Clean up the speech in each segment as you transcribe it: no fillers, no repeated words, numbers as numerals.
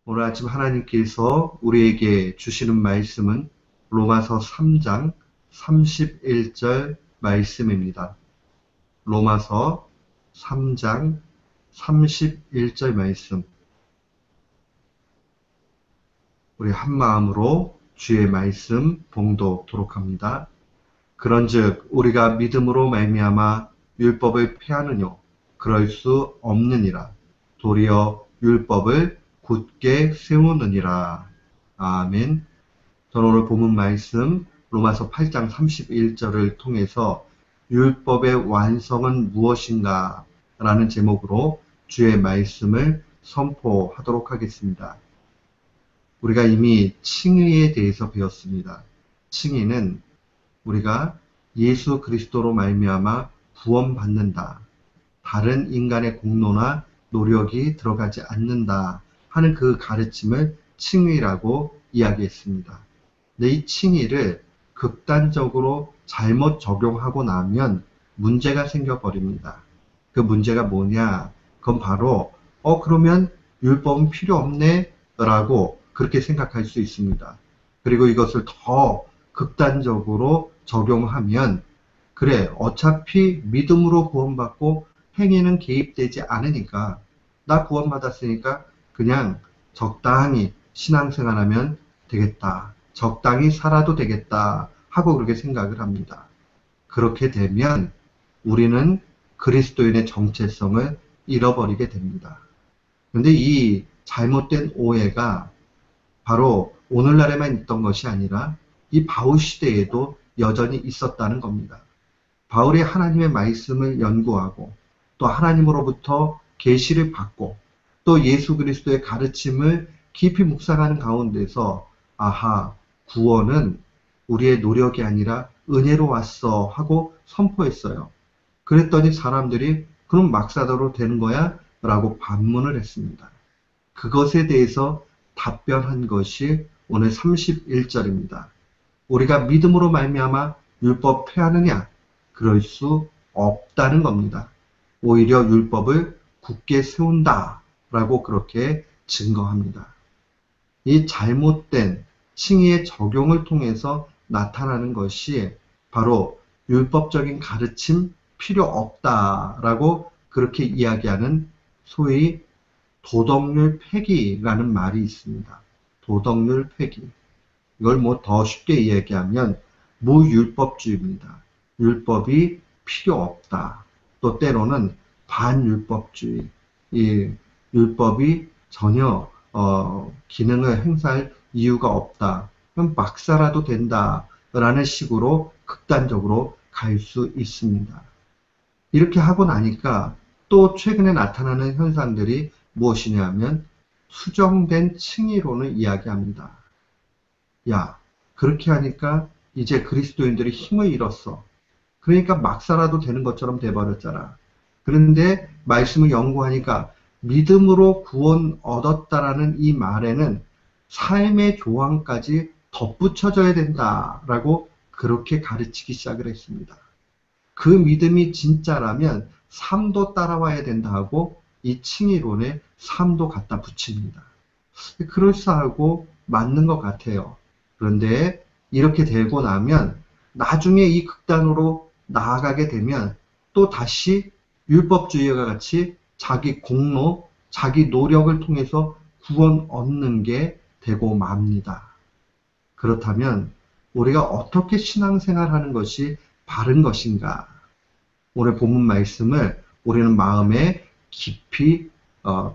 오늘 아침 하나님께서 우리에게 주시는 말씀은 로마서 3장 31절 말씀입니다. 로마서 3장 31절 말씀. 우리 한 마음으로 주의 말씀 봉독토록 합니다. 그런즉 우리가 믿음으로 말미암아 율법을 폐하느뇨 그럴 수 없느니라. 도리어 율법을 굳게 세우느니라. 아멘. 저는 오늘 본문 말씀 로마서 8장 31절을 통해서 율법의 완성은 무엇인가 라는 제목으로 주의 말씀을 선포하도록 하겠습니다. 우리가 이미 칭의에 대해서 배웠습니다. 칭의는 우리가 예수 그리스도로 말미암아 구원받는다. 다른 인간의 공로나 노력이 들어가지 않는다 하는 그 가르침을 칭의라고 이야기했습니다. 근데 이 칭의를 극단적으로 잘못 적용하고 나면 문제가 생겨버립니다. 그 문제가 뭐냐? 그건 바로 그러면 율법은 필요 없네 라고 그렇게 생각할 수 있습니다. 그리고 이것을 더 극단적으로 적용하면 그래 어차피 믿음으로 구원받고 행위는 개입되지 않으니까 나 구원받았으니까 그냥 적당히 신앙생활하면 되겠다. 적당히 살아도 되겠다 하고 그렇게 생각을 합니다. 그렇게 되면 우리는 그리스도인의 정체성을 잃어버리게 됩니다. 그런데 이 잘못된 오해가 바로 오늘날에만 있던 것이 아니라 이 바울 시대에도 여전히 있었다는 겁니다. 바울이 하나님의 말씀을 연구하고 또 하나님으로부터 계시를 받고 또 예수 그리스도의 가르침을 깊이 묵상하는 가운데서 아하, 구원은 우리의 노력이 아니라 은혜로 왔어 하고 선포했어요. 그랬더니 사람들이 그럼 막사도로 되는 거야? 라고 반문을 했습니다. 그것에 대해서 답변한 것이 오늘 31절입니다. 우리가 믿음으로 말미암아 율법 폐하느냐? 그럴 수 없다는 겁니다. 오히려 율법을 굳게 세운다 라고 그렇게 증거합니다. 이 잘못된 칭의의 적용을 통해서 나타나는 것이 바로 율법적인 가르침 필요 없다라고 그렇게 이야기하는 소위 도덕률 폐기라는 말이 있습니다. 도덕률 폐기. 이걸 더 쉽게 이야기하면 무율법주의입니다. 율법이 필요 없다. 또 때로는 반율법주의. 이 율법이 전혀 기능을 행사할 이유가 없다. 그럼 막 살아도 된다라는 식으로 극단적으로 갈 수 있습니다. 이렇게 하고 나니까 또 최근에 나타나는 현상들이 무엇이냐 하면 수정된 칭의론을 이야기합니다. 야, 그렇게 하니까 이제 그리스도인들이 힘을 잃었어. 그러니까 막 살아도 되는 것처럼 돼버렸잖아. 그런데 말씀을 연구하니까 믿음으로 구원 얻었다라는 이 말에는 삶의 조항까지 덧붙여져야 된다라고 그렇게 가르치기 시작을 했습니다. 그 믿음이 진짜라면 삶도 따라와야 된다 하고 이 칭의론에 삶도 갖다 붙입니다. 그럴싸하고 맞는 것 같아요. 그런데 이렇게 되고 나면 나중에 이 극단으로 나아가게 되면 또 다시 율법주의와 같이 자기 공로, 자기 노력을 통해서 구원 얻는 게 되고 맙니다. 그렇다면 우리가 어떻게 신앙생활하는 것이 바른 것인가? 오늘 본문 말씀을 우리는 마음에 깊이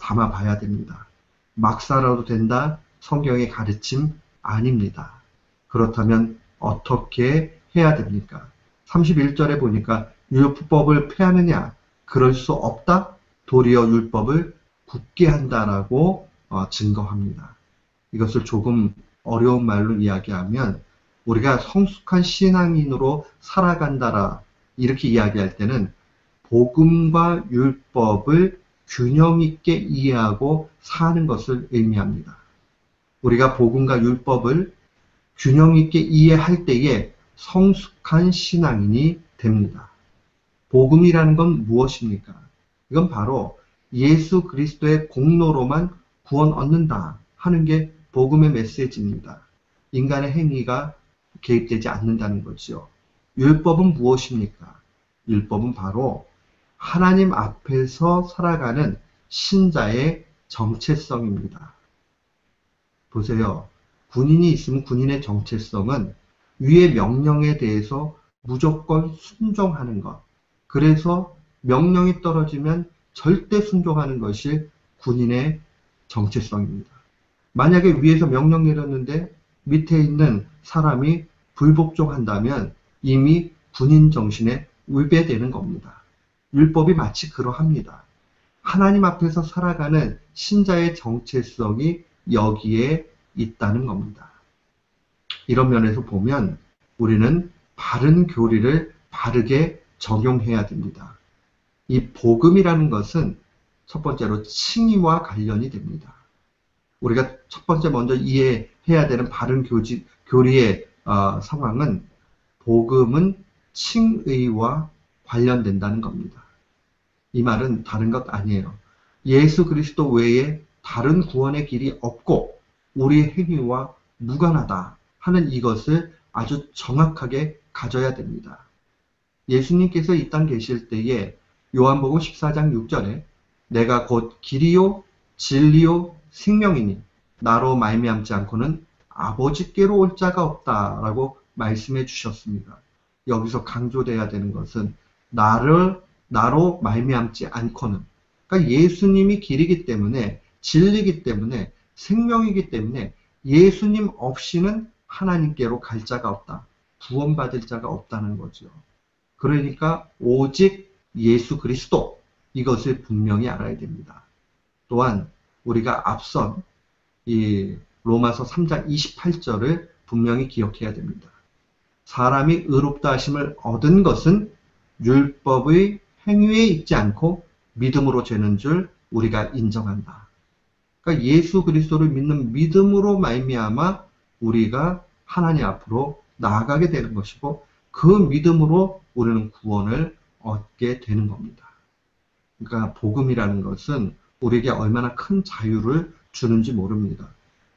담아봐야 됩니다. 막 살아도 된다? 성경의 가르침 아닙니다. 그렇다면 어떻게 해야 됩니까? 31절에 보니까 율법을 폐하느냐? 그럴 수 없다? 도리어 율법을 굳게 한다라고 증거합니다. 이것을 조금 어려운 말로 이야기하면 우리가 성숙한 신앙인으로 살아간다라 이렇게 이야기할 때는 복음과 율법을 균형 있게 이해하고 사는 것을 의미합니다. 우리가 복음과 율법을 균형 있게 이해할 때에 성숙한 신앙인이 됩니다. 복음이라는 건 무엇입니까? 이건 바로 예수 그리스도의 공로로만 구원 얻는다 하는 게 복음의 메시지입니다. 인간의 행위가 개입되지 않는다는 거죠. 율법은 무엇입니까? 율법은 바로 하나님 앞에서 살아가는 신자의 정체성입니다. 보세요. 군인이 있으면 군인의 정체성은 위의 명령에 대해서 무조건 순종하는 것. 그래서 명령이 떨어지면 절대 순종하는 것이 군인의 정체성입니다. 만약에 위에서 명령 내렸는데 밑에 있는 사람이 불복종한다면 이미 군인 정신에 위배되는 겁니다. 율법이 마치 그러합니다. 하나님 앞에서 살아가는 신자의 정체성이 여기에 있다는 겁니다. 이런 면에서 보면 우리는 바른 교리를 바르게 적용해야 됩니다. 이 복음이라는 것은 첫 번째로 칭의와 관련이 됩니다. 우리가 첫 번째 먼저 이해해야 되는 바른 교리의 상황은 복음은 칭의와 관련된다는 겁니다. 이 말은 다른 것 아니에요. 예수 그리스도 외에 다른 구원의 길이 없고 우리의 행위와 무관하다 하는 이것을 아주 정확하게 가져야 됩니다. 예수님께서 이 땅 계실 때에 요한복음 14장 6절에 내가 곧 길이요 진리요 생명이니 나로 말미암지 않고는 아버지께로 올 자가 없다라고 말씀해 주셨습니다. 여기서 강조돼야 되는 것은 나로 말미암지 않고는, 그러니까 예수님이 길이기 때문에, 진리이기 때문에, 생명이기 때문에 예수님 없이는 하나님께로 갈 자가 없다. 구원받을 자가 없다는 거죠. 그러니까 오직 예수 그리스도, 이것을 분명히 알아야 됩니다. 또한 우리가 앞선 이 로마서 3장 28절을 분명히 기억해야 됩니다. 사람이 의롭다 하심을 얻은 것은 율법의 행위에 있지 않고 믿음으로 되는 줄 우리가 인정한다. 그러니까 예수 그리스도를 믿는 믿음으로 말미암아 우리가 하나님 앞으로 나아가게 되는 것이고 그 믿음으로 우리는 구원을 얻게 되는 겁니다. 그러니까 복음이라는 것은 우리에게 얼마나 큰 자유를 주는지 모릅니다.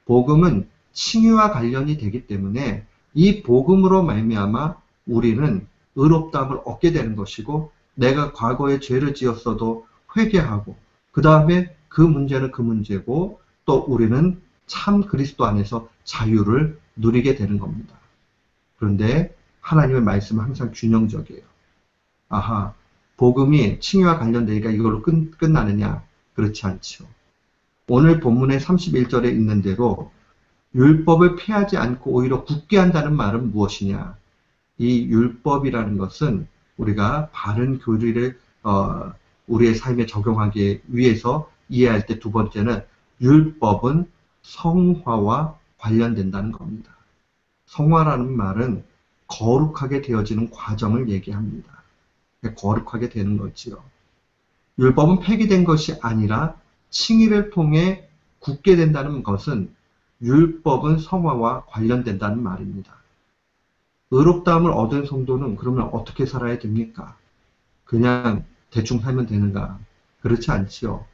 복음은 칭의와 관련이 되기 때문에 이 복음으로 말미암아 우리는 의롭다함을 얻게 되는 것이고 내가 과거에 죄를 지었어도 회개하고 그 다음에 그 문제는 그 문제고 또 우리는 참 그리스도 안에서 자유를 누리게 되는 겁니다. 그런데 하나님의 말씀은 항상 균형적이에요. 아하, 복음이 칭의와 관련되니까 이걸로 끝나느냐? 그렇지 않죠. 오늘 본문의 31절에 있는 대로 율법을 폐하지 않고 오히려 굳게 한다는 말은 무엇이냐? 이 율법이라는 것은 우리가 바른 교리를 우리의 삶에 적용하기 위해서 이해할 때 두 번째는 율법은 성화와 관련된다는 겁니다. 성화라는 말은 거룩하게 되어지는 과정을 얘기합니다. 거룩하게 되는 거지요. 율법은 폐기된 것이 아니라 칭의를 통해 굳게 된다는 것은 율법은 성화와 관련된다는 말입니다. 의롭다함을 얻은 성도는 그러면 어떻게 살아야 됩니까? 그냥 대충 살면 되는가? 그렇지 않지요.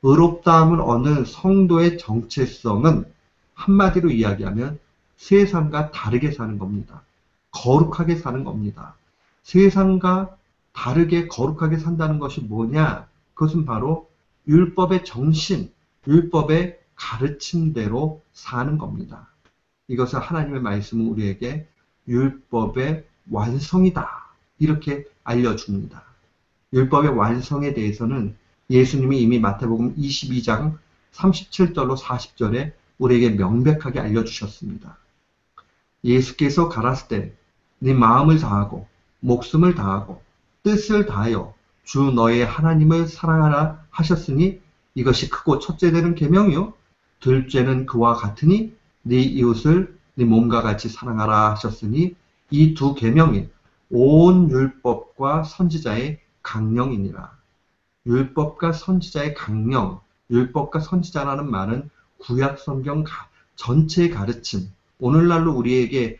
의롭다함을 얻는 성도의 정체성은 한마디로 이야기하면 세상과 다르게 사는 겁니다. 거룩하게 사는 겁니다. 세상과 다르게 거룩하게 산다는 것이 뭐냐? 그것은 바로 율법의 정신, 율법의 가르침대로 사는 겁니다. 이것을 하나님의 말씀은 우리에게 율법의 완성이다. 이렇게 알려줍니다. 율법의 완성에 대해서는 예수님이 이미 마태복음 22장 37절로 40절에 우리에게 명백하게 알려주셨습니다. 예수께서 가라사대 때 네 마음을 다하고 목숨을 다하고 뜻을 다하여 주 너의 하나님을 사랑하라 하셨으니 이것이 크고 첫째 되는 계명이요 둘째는 그와 같으니 네 이웃을 네 몸과 같이 사랑하라 하셨으니 이 두 계명이 온 율법과 선지자의 강령이니라. 율법과 선지자의 강령, 율법과 선지자라는 말은 구약 성경 전체의 가르침, 오늘날로 우리에게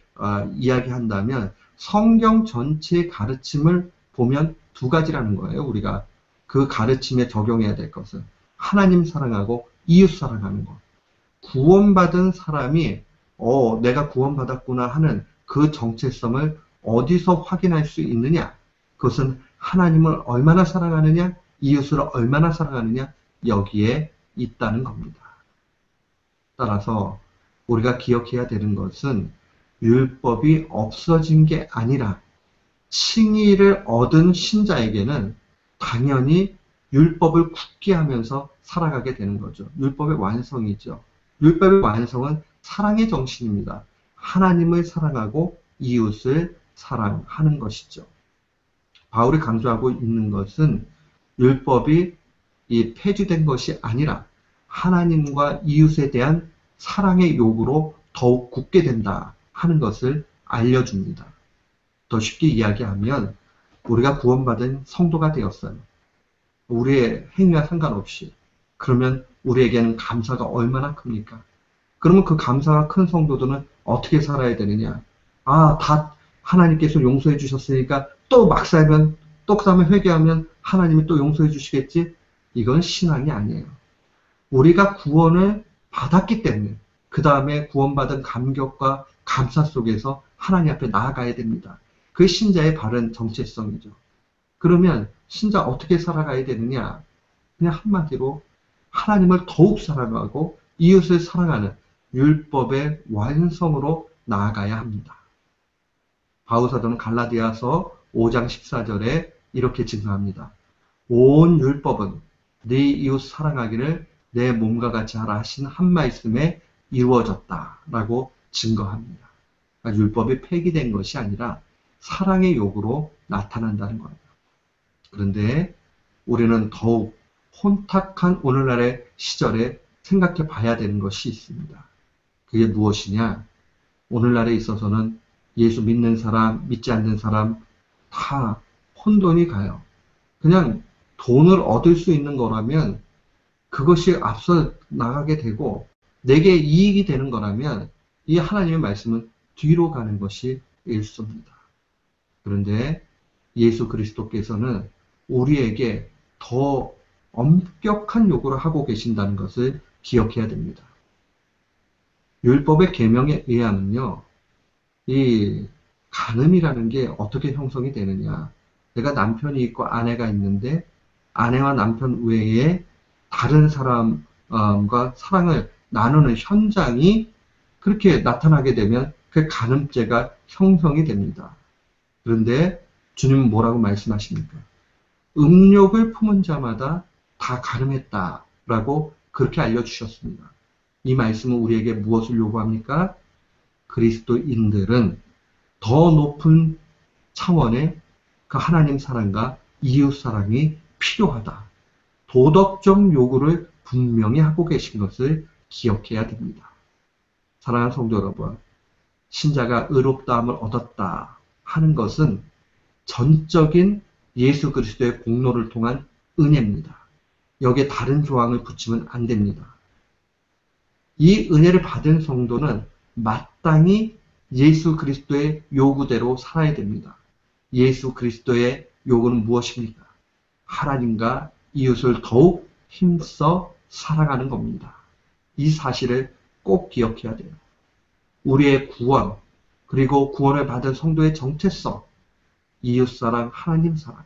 이야기한다면 성경 전체의 가르침을 보면 두 가지라는 거예요. 우리가 그 가르침에 적용해야 될 것은 하나님 사랑하고 이웃 사랑하는 것. 구원받은 사람이 내가 구원받았구나 하는 그 정체성을 어디서 확인할 수 있느냐? 그것은 하나님을 얼마나 사랑하느냐, 이웃을 얼마나 사랑하느냐, 여기에 있다는 겁니다. 따라서 우리가 기억해야 되는 것은 율법이 없어진 게 아니라 칭의를 얻은 신자에게는 당연히 율법을 굳게 하면서 살아가게 되는 거죠. 율법의 완성이죠. 율법의 완성은 사랑의 정신입니다. 하나님을 사랑하고 이웃을 사랑하는 것이죠. 바울이 강조하고 있는 것은 율법이 폐지된 것이 아니라 하나님과 이웃에 대한 사랑의 요구로 더욱 굳게 된다 하는 것을 알려줍니다. 더 쉽게 이야기하면 우리가 구원받은 성도가 되었어요. 우리의 행위와 상관없이. 그러면 우리에게는 감사가 얼마나 큽니까? 그러면 그 감사가 큰 성도들은 어떻게 살아야 되느냐? 다 하나님께서 용서해 주셨으니까 또 막 살면, 또 그 다음에 회개하면 하나님이 또 용서해 주시겠지? 이건 신앙이 아니에요. 우리가 구원을 받았기 때문에 그 다음에 구원받은 감격과 감사 속에서 하나님 앞에 나아가야 됩니다. 그 신자의 바른 정체성이죠. 그러면 신자 어떻게 살아가야 되느냐? 그냥 한마디로 하나님을 더욱 사랑하고 이웃을 사랑하는 율법의 완성으로 나아가야 합니다. 바울사도는 갈라디아서 5장 14절에 이렇게 증거합니다. 온 율법은 네 이웃 사랑하기를 내 몸과 같이 하라 하신 한 말씀에 이루어졌다라고 증거합니다. 그러니까 율법이 폐기된 것이 아니라 사랑의 요구로 나타난다는 거예요. 그런데 우리는 더욱 혼탁한 오늘날의 시절에 생각해 봐야 되는 것이 있습니다. 그게 무엇이냐? 오늘날에 있어서는 예수 믿는 사람, 믿지 않는 사람 다 혼돈이 가요. 그냥 돈을 얻을 수 있는 거라면 그것이 앞서 나가게 되고 내게 이익이 되는 거라면 이 하나님의 말씀은 뒤로 가는 것이 일수입니다. 그런데 예수 그리스도께서는 우리에게 더 엄격한 요구를 하고 계신다는 것을 기억해야 됩니다. 율법의 계명에 의하면요, 이 간음이라는 게 어떻게 형성이 되느냐? 내가 남편이 있고 아내가 있는데 아내와 남편 외에 다른 사람과 사랑을 나누는 현장이 그렇게 나타나게 되면 그 간음죄가 형성이 됩니다. 그런데 주님은 뭐라고 말씀하십니까? 음욕을 품은 자마다 다 간음했다라고 그렇게 알려주셨습니다. 이 말씀은 우리에게 무엇을 요구합니까? 그리스도인들은 더 높은 차원의 그 하나님 사랑과 이웃 사랑이 필요하다. 도덕적 요구를 분명히 하고 계신 것을 기억해야 됩니다. 사랑하는 성도 여러분, 신자가 의롭다함을 얻었다 하는 것은 전적인 예수 그리스도의 공로를 통한 은혜입니다. 여기에 다른 조항을 붙이면 안 됩니다. 이 은혜를 받은 성도는 마땅히 예수 그리스도의 요구대로 살아야 됩니다. 예수 그리스도의 요구는 무엇입니까? 하나님과 이웃을 더욱 힘써 사랑하는 겁니다. 이 사실을 꼭 기억해야 돼요. 우리의 구원, 그리고 구원을 받은 성도의 정체성, 이웃사랑, 하나님 사랑.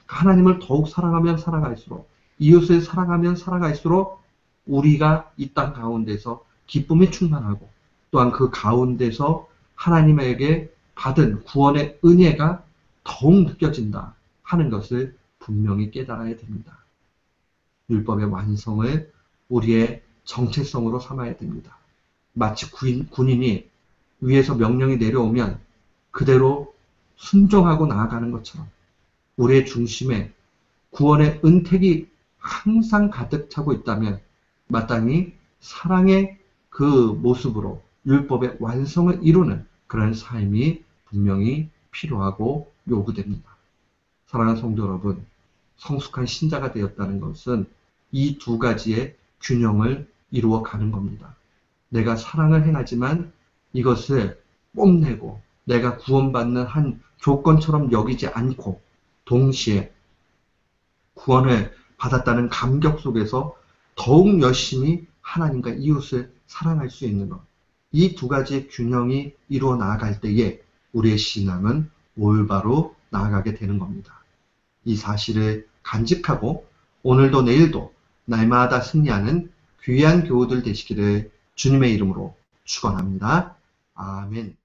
하나님을 더욱 사랑하면 사랑할수록, 이웃을 사랑하면 사랑할수록 우리가 이 땅 가운데서 기쁨이 충만하고 또한 그 가운데서 하나님에게 받은 구원의 은혜가 더욱 느껴진다 하는 것을 분명히 깨달아야 됩니다. 율법의 완성을 우리의 정체성으로 삼아야 됩니다. 마치 군인이 위에서 명령이 내려오면 그대로 순종하고 나아가는 것처럼 우리의 중심에 구원의 은택이 항상 가득 차고 있다면 마땅히 사랑의 그 모습으로 율법의 완성을 이루는 그런 삶이 분명히 필요하고 요구됩니다. 사랑하는 성도 여러분, 성숙한 신자가 되었다는 것은 이 두 가지의 균형을 이루어 가는 겁니다. 내가 사랑을 행하지만 이것을 뽐내고 내가 구원받는 한 조건처럼 여기지 않고 동시에 구원을 받았다는 감격 속에서 더욱 열심히 하나님과 이웃을 사랑할 수 있는 것. 이 두 가지의 균형이 이루어 나아갈 때에 우리의 신앙은 올바로 나아가게 되는 겁니다. 이 사실을 간직하고 오늘도 내일도 날마다 승리하는 귀한 교우들 되시기를 주님의 이름으로 축원합니다. 아멘.